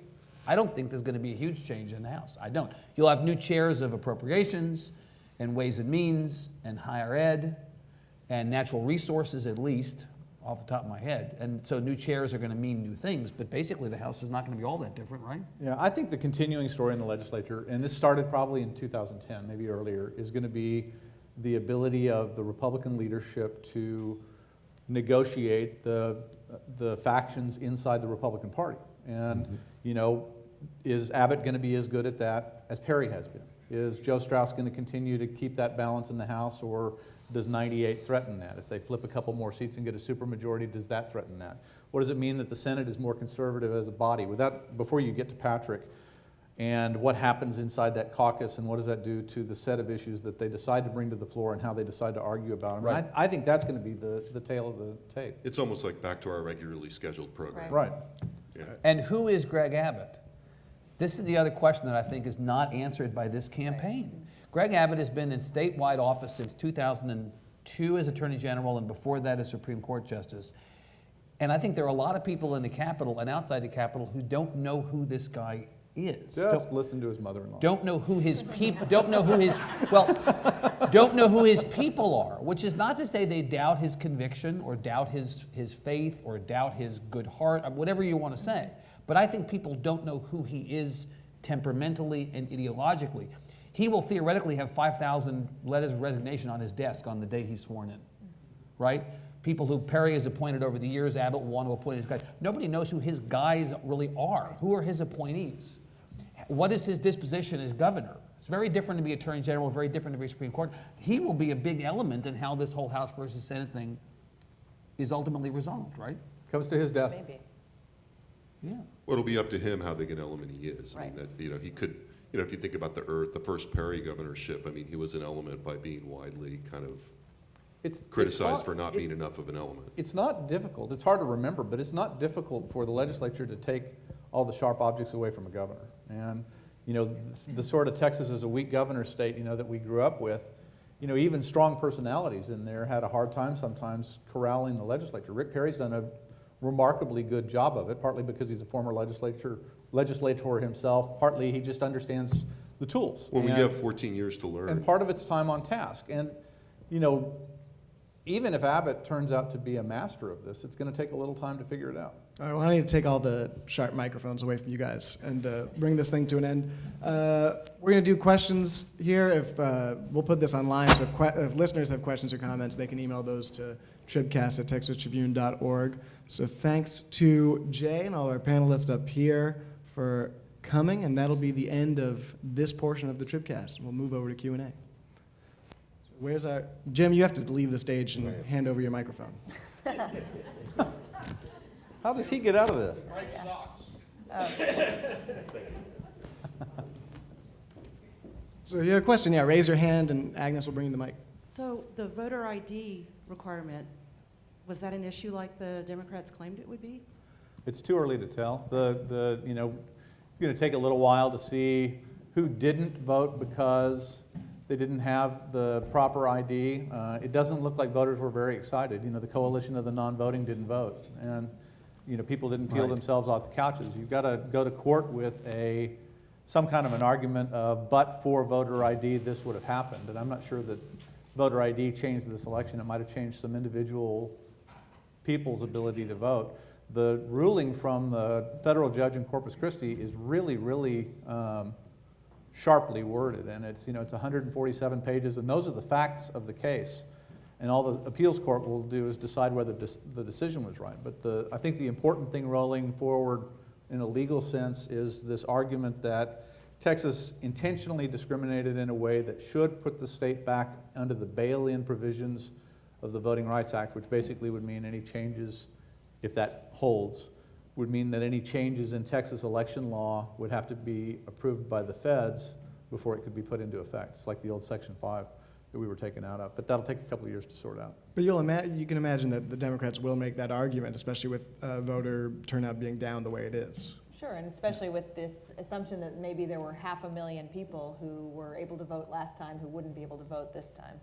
I don't think there's going to be a huge change in the House. I don't. You'll have new chairs of appropriations and Ways and Means and Higher Ed and Natural Resources, at least, off the top of my head. And so new chairs are going to mean new things, but basically the House is not going to be all that different, right? Yeah, I think the continuing story in the legislature, and this started probably in 2010, maybe earlier, is going to be the ability of the Republican leadership to negotiate the factions inside the Republican Party. And, you know, is Abbott going to be as good at that as Perry has been? Is Joe Strauss going to continue to keep that balance in the House, or does 98 threaten that? If they flip a couple more seats and get a supermajority, does that threaten that? What does it mean that the Senate is more conservative as a body? Before you get to Patrick, and what happens inside that caucus, and what does that do to the set of issues that they decide to bring to the floor and how they decide to argue about them. Right. I think that's going to be the tail of the tape. It's almost like back to our regularly scheduled program. Right. Yeah. And who is Greg Abbott? This is the other question that I think is not answered by this campaign. Greg Abbott has been in statewide office since 2002 as Attorney General, and before that as Supreme Court Justice. And I think there are a lot of people in the Capitol and outside the Capitol who don't know who this guy is. Just listen to his mother-in-law. Don't know who his people, don't know who his people are, which is not to say they doubt his conviction or doubt his faith or doubt his good heart, whatever you want to say. But I think people don't know who he is temperamentally and ideologically. He will theoretically have 5,000 letters of resignation on his desk on the day he's sworn in, right? People who Perry has appointed over the years, Abbott will want to appoint his guys. Nobody knows who his guys really are. Who are his appointees? What is his disposition as governor? It's very different to be Attorney General, very different to be Supreme Court. He will be a big element in how this whole House versus Senate thing is ultimately resolved, right? Comes to his desk. Maybe. Yeah. Well, it'll be up to him how big an element he is. I mean, Right. that, he could, if you think about the first Perry governorship, I mean, he was an element by being widely kind of It's criticized for not being enough of an element. It's not difficult. It's hard to remember, but it's not difficult for the legislature to take all the sharp objects away from a governor. And, the sort of Texas is a weak governor state, that we grew up with, even strong personalities in there had a hard time sometimes corralling the legislature. Rick Perry's done a remarkably good job of it, partly because he's a former legislator himself, partly he just understands the tools. Well, when And- you have 14 years to learn. and part of it's time on task. And, even if Abbott turns out to be a master of this, it's going to take a little time to figure it out. All right, well, I need to take all the sharp microphones away from you guys and bring this thing to an end. We're going to do questions here. If we'll put this online, so if listeners have questions or comments, they can email those to tribcast@texastribune.org. So thanks to Jay and all our panelists up here for coming, and that'll be the end of this portion of the TribCast. We'll move over to Q&A. Where's our Jim? You have to leave the stage and hand over your microphone. How does he get out of this? So if you have a question, yeah, raise your hand and Agnes will bring you the mic. So the voter ID requirement, was that an issue like the Democrats claimed it would be? It's too early to tell. It's going to take a little while to see who didn't vote because they didn't have the proper ID. It doesn't look like voters were very excited. The coalition of the non-voting didn't vote, and people didn't peel themselves off the couches. You've got to go to court with some kind of an argument of, but for voter ID, this would have happened. And I'm not sure that voter ID changed this election. It might have changed some individual people's ability to vote. The ruling from the federal judge in Corpus Christi is really, really sharply worded, and it's 147 pages, and those are the facts of the case. And all the appeals court will do is decide whether the decision was right. But I think the important thing rolling forward in a legal sense is this argument that Texas intentionally discriminated in a way that should put the state back under the bail-in provisions of the Voting Rights Act, which basically would mean any changes, if that holds, would mean that any changes in Texas election law would have to be approved by the feds before it could be put into effect. It's like the old Section 5 that we were taken out of, but that'll take a couple of years to sort out. But you can imagine that the Democrats will make that argument, especially with voter turnout being down the way it is. Sure, and especially with this assumption that maybe there were 500,000 people who were able to vote last time who wouldn't be able to vote this time.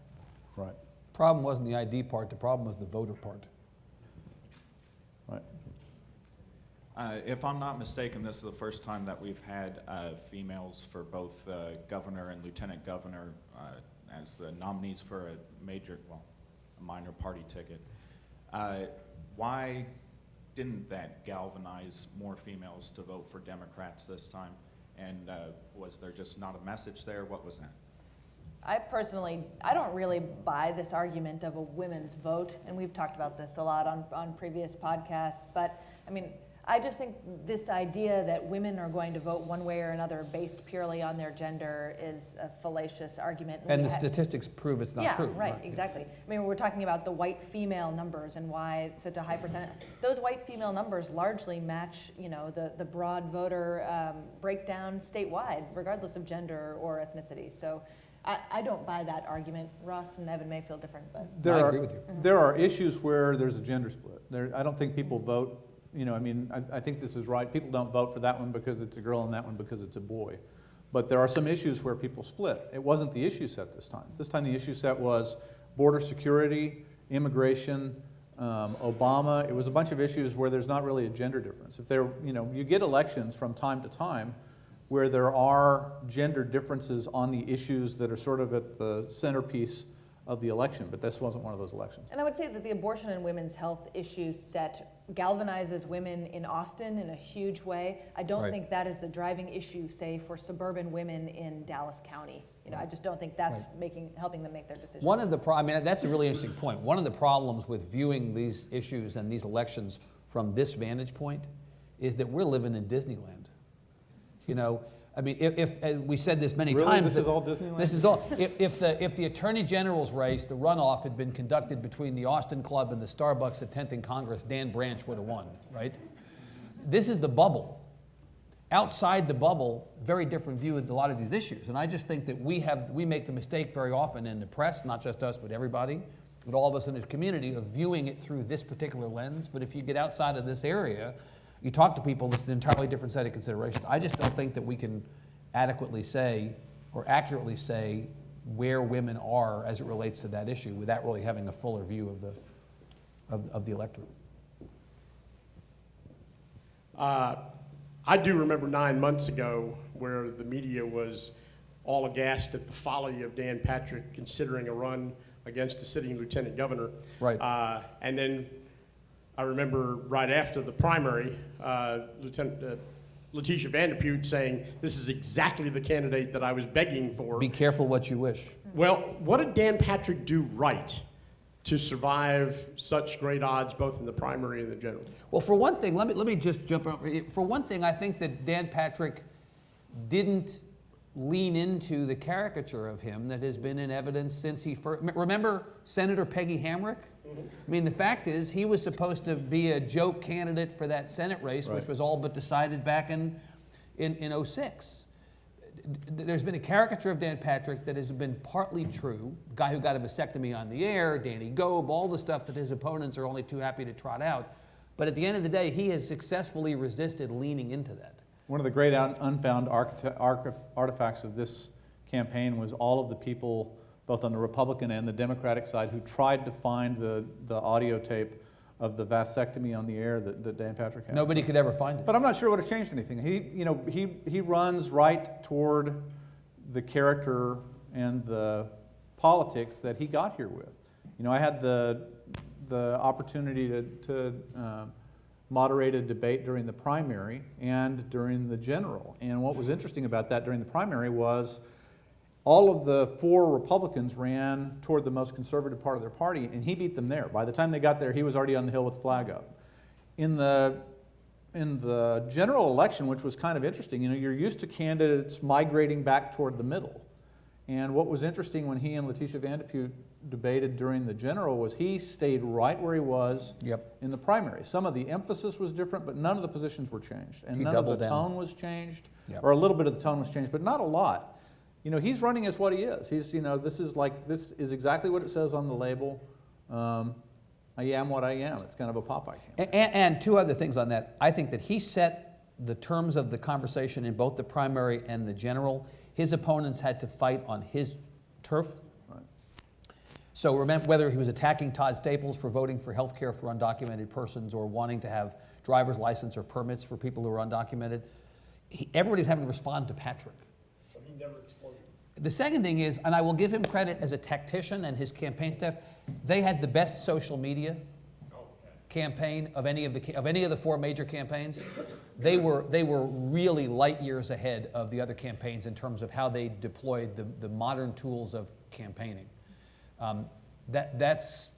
Right, Problem wasn't the ID part, the problem was the voter part. right. If I'm not mistaken, this is the first time that we've had females for both governor and lieutenant governor as the nominees for a minor party ticket. Why didn't that galvanize more females to vote for Democrats this time? And was there just not a message there? What was that? I don't really buy this argument of a women's vote, and we've talked about this a lot on previous podcasts, but I mean, I just think this idea that women are going to vote one way or another based purely on their gender is a fallacious argument. And we the ha- statistics prove it's not true. Yeah, right, exactly. I mean, we're talking about the white female numbers and why such a high percentage. Those white female numbers largely match, the broad voter breakdown statewide, regardless of gender or ethnicity. So I don't buy that argument. Ross and Evan may feel different, but. I agree with you. There are issues where there's a gender split. I don't think people vote, I think this is right. People don't vote for that one because it's a girl and that one because it's a boy. But there are some issues where people split. It wasn't the issue set this time. This time the issue set was border security, immigration, Obama. It was a bunch of issues where there's not really a gender difference. If you get elections from time to time where there are gender differences on the issues that are sort of at the centerpiece of the election, but this wasn't one of those elections. And I would say that the abortion and women's health issue set galvanizes women in Austin in a huge way. I don't Right. think that is the driving issue, say, for suburban women in Dallas County. I just don't think that's helping them make their decision. That's a really interesting point. One of the problems with viewing these issues and these elections from this vantage point is that we're living in Disneyland. If we said this many Really? times. This is all Disneyland? This is all. If the Attorney General's race, the runoff, had been conducted between the Austin Club and the Starbucks at 10th and Congress, Dan Branch would have won, right? This is the bubble. Outside the bubble, very different view of a lot of these issues. And I just think that we make the mistake very often in the press, not just us, but everybody, but all of us in this community, of viewing it through this particular lens. But if you get outside of this area, you talk to people, it's an entirely different set of considerations. I just don't think that we can adequately say or accurately say where women are as it relates to that issue without really having a fuller view of the electorate. I do remember 9 months ago where the media was all aghast at the folly of Dan Patrick considering a run against a sitting lieutenant governor. Right. And then I remember right after the primary, Lieutenant Letitia Vanderpute saying, "This is exactly the candidate that I was begging for." Be careful what you wish. Well, what did Dan Patrick do right to survive such great odds both in the primary and the general? Well, for one thing, let me just jump up. For one thing, I think that Dan Patrick didn't lean into the caricature of him that has been in evidence since he first. Remember Senator Peggy Hamrick? I mean, the fact is, he was supposed to be a joke candidate for that Senate race, which was all but decided back in 06. There's been a caricature of Dan Patrick that has been partly true. Guy who got a vasectomy on the air, Danny Goeb, all the stuff that his opponents are only too happy to trot out. But at the end of the day, he has successfully resisted leaning into that. One of the great unfound artifacts of this campaign was all of the people, both on the Republican and the Democratic side, who tried to find the audio tape of the vasectomy on the air that Dan Patrick had. Nobody could ever find it. But I'm not sure it would have changed anything. He runs right toward the character and the politics that he got here with. I had the opportunity to moderate a debate during the primary and during the general. And what was interesting about that during the primary was all of the 4 Republicans ran toward the most conservative part of their party, and he beat them there. By the time they got there, he was already on the Hill with the flag up. In the general election, which was kind of interesting, you're used to candidates migrating back toward the middle. And what was interesting when he and Letitia Vanderpute debated during the general was he stayed right where he was in the primary. Some of the emphasis was different, but none of the positions were changed. And none of the tone was changed, or a little bit of the tone was changed, but not a lot. He's running as what he is. He's, this is exactly what it says on the label. I am what I am. It's kind of a Popeye campaign. And 2 other things on that. I think that he set the terms of the conversation in both the primary and the general. His opponents had to fight on his turf. Right. So remember, whether he was attacking Todd Staples for voting for health care for undocumented persons or wanting to have driver's license or permits for people who are undocumented, everybody's having to respond to Patrick. So he never exploded. The second thing is, and I will give him credit as a tactician and his campaign staff, they had the best social media campaign of any of the 4 major campaigns. They were really light years ahead of the other campaigns in terms of how they deployed the modern tools of campaigning. That's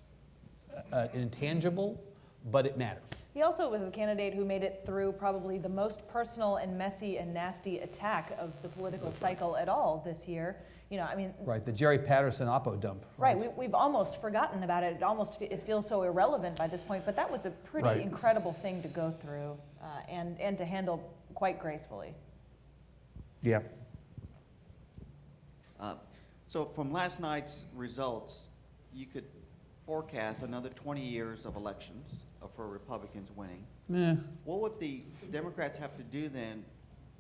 intangible, but it matters. He also was the candidate who made it through probably the most personal and messy and nasty attack of the political cycle at all this year. You know, I mean, Right, the Jerry Patterson Oppo dump. right, we've almost forgotten about it. It feels so irrelevant by this point, but that was a pretty Right. incredible thing to go through and to handle quite gracefully. Yeah. So from last night's results, you could forecast another 20 years of elections for Republicans winning. What would the Democrats have to do then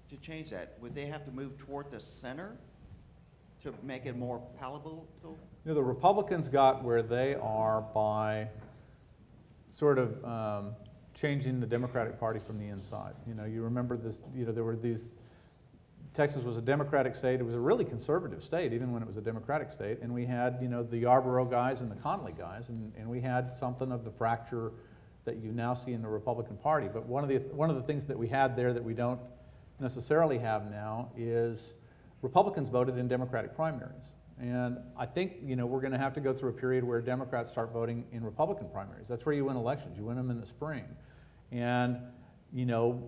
to change that? Would they have to move toward the center to make it more palatable? You know, the Republicans got where they are by sort of changing the Democratic Party from the inside. You know, you remember this, you know, there were these, Texas was a Democratic state. It was a really conservative state, even when it was a Democratic state. And we had, you know, the Yarborough guys and the Connolly guys, and we had something of the fracture that you now see in the Republican Party. But one of the things that we had there that we don't necessarily have now is Republicans voted in Democratic primaries. And I think, you know, we're going to have to go through a period where Democrats start voting in Republican primaries. That's where you win elections. You win them in the spring. And, you know,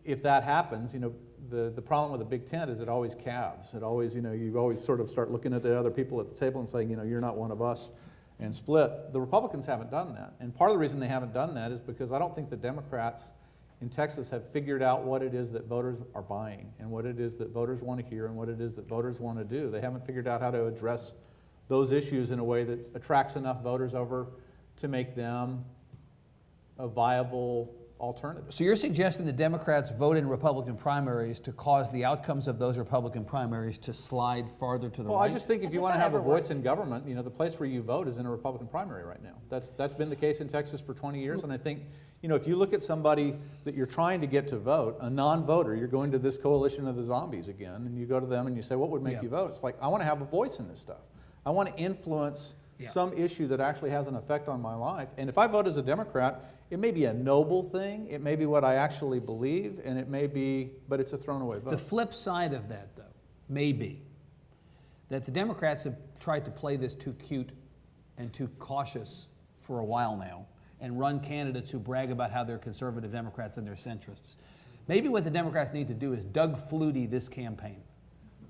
if that happens, you know, the problem with the Big Tent is it always calves. It always, you know, you always sort of start looking at the other people at the table and saying, you know, you're not one of us, and split. The Republicans haven't done that. And part of the reason they haven't done that is because I don't think the Democrats in Texas have figured out what it is that voters are buying and what it is that voters want to hear and what it is that voters want to do. They haven't figured out how to address those issues in a way that attracts enough voters over to make them a viable alternative. So you're suggesting the Democrats vote in Republican primaries to cause the outcomes of those Republican primaries to slide farther to the Well, right? I just think if you Has want to that have a ever voice worked? in government, you know, the place where you vote is in a Republican primary right now. That's been the case in Texas for 20 years, and I think, you know, if you look at somebody that you're trying to get to vote, a non-voter, you're going to this coalition of the zombies again, and you go to them and you say, what would make Yeah. you vote? It's like, I want to have a voice in this stuff. I want to influence some issue that actually has an effect on my life. And if I vote as a Democrat, it may be a noble thing, it may be what I actually believe, and it may be, but it's a thrown away vote. The flip side of that, though, may be that the Democrats have tried to play this too cute and too cautious for a while now and run candidates who brag about how they're conservative Democrats and they're centrists. Maybe what the Democrats need to do is Doug Flutie this campaign.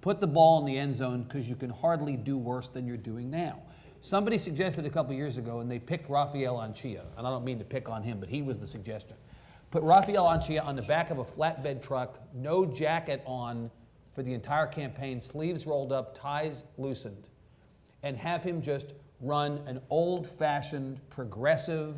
Put the ball in the end zone because you can hardly do worse than you're doing now. Somebody suggested a couple years ago, and they picked Rafael Anchia, and I don't mean to pick on him, but he was the suggestion. Put Rafael Anchia on the back of a flatbed truck, no jacket on for the entire campaign, sleeves rolled up, ties loosened, and have him just run an old-fashioned, progressive,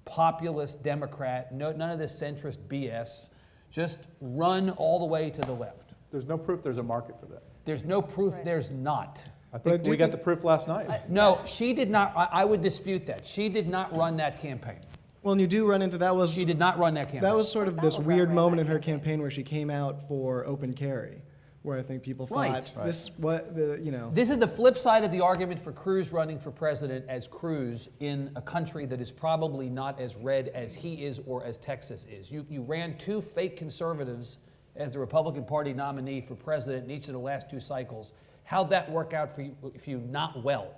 populist Democrat, none of this centrist BS, just run all the way to the left. There's no proof there's a market for that. There's no proof Right. there's not. I think we got the proof last night. No, she did not. I would dispute that. She did not run that campaign. Well, and you do run into that She did not run that campaign. That was sort of this Battleground weird ran moment that in her campaign. campaign where she came out for open carry, where I think people thought Right. this what the you know. This is the flip side of the argument for Cruz running for president as Cruz in a country that is probably not as red as he is or as Texas is. You ran two fake conservatives as the Republican Party nominee for president in each of the last two cycles. How'd that work out for you? Not well.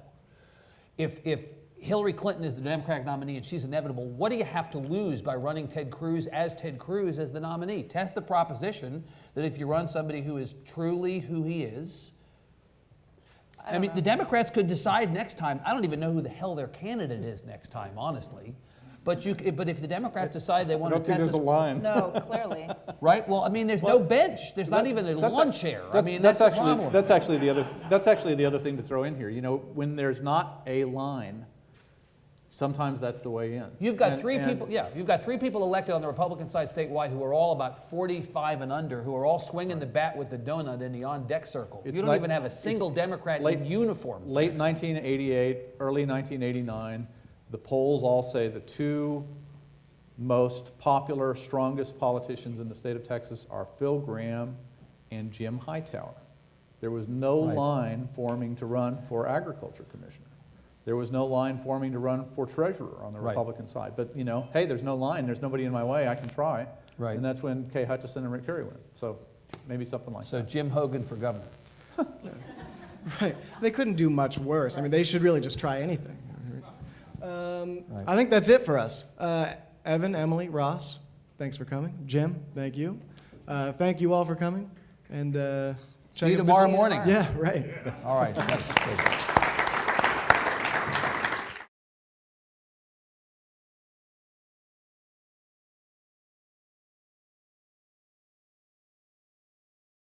If Hillary Clinton is the Democratic nominee and she's inevitable, what do you have to lose by running Ted Cruz as the nominee? Test the proposition that if you run somebody who is truly who he is, I mean, the Democrats could decide next time. I don't even know who the hell their candidate is next time, honestly. But if the Democrats decide they I want to don't think test there's a this, line. No, clearly. right? Well, I mean, there's no bench. There's not even a lawn chair. I mean, that's the problem. That's actually the other thing to throw in here. You know, when there's not a line, sometimes that's the way in. You've got And- three and- people. Yeah, you've got three people elected on the Republican side statewide who are all about 45 and under, who are all swinging the bat with the donut in the on-deck circle. It's You don't like- even have a single Democrat in uniform. Late 1988, early 1989, the polls all say the two most popular, strongest politicians in the state of Texas are Phil Gramm and Jim Hightower. There was no Right. line forming to run for agriculture commissioner. There was no line forming to run for treasurer on the Right. Republican side. But, you know, hey, there's no line, there's nobody in my way, I can try. Right. And that's when Kay Hutchison and Rick Perry went. So maybe something like So that. Jim Hogan for governor. Right. They couldn't do much worse. I mean, they should really just try anything. Right. I think that's it for us. Evan, Emily, Ross, thanks for coming. Jim, thank you. Thank you all for coming. And See you tomorrow morning. Yeah, right. All right. That's good.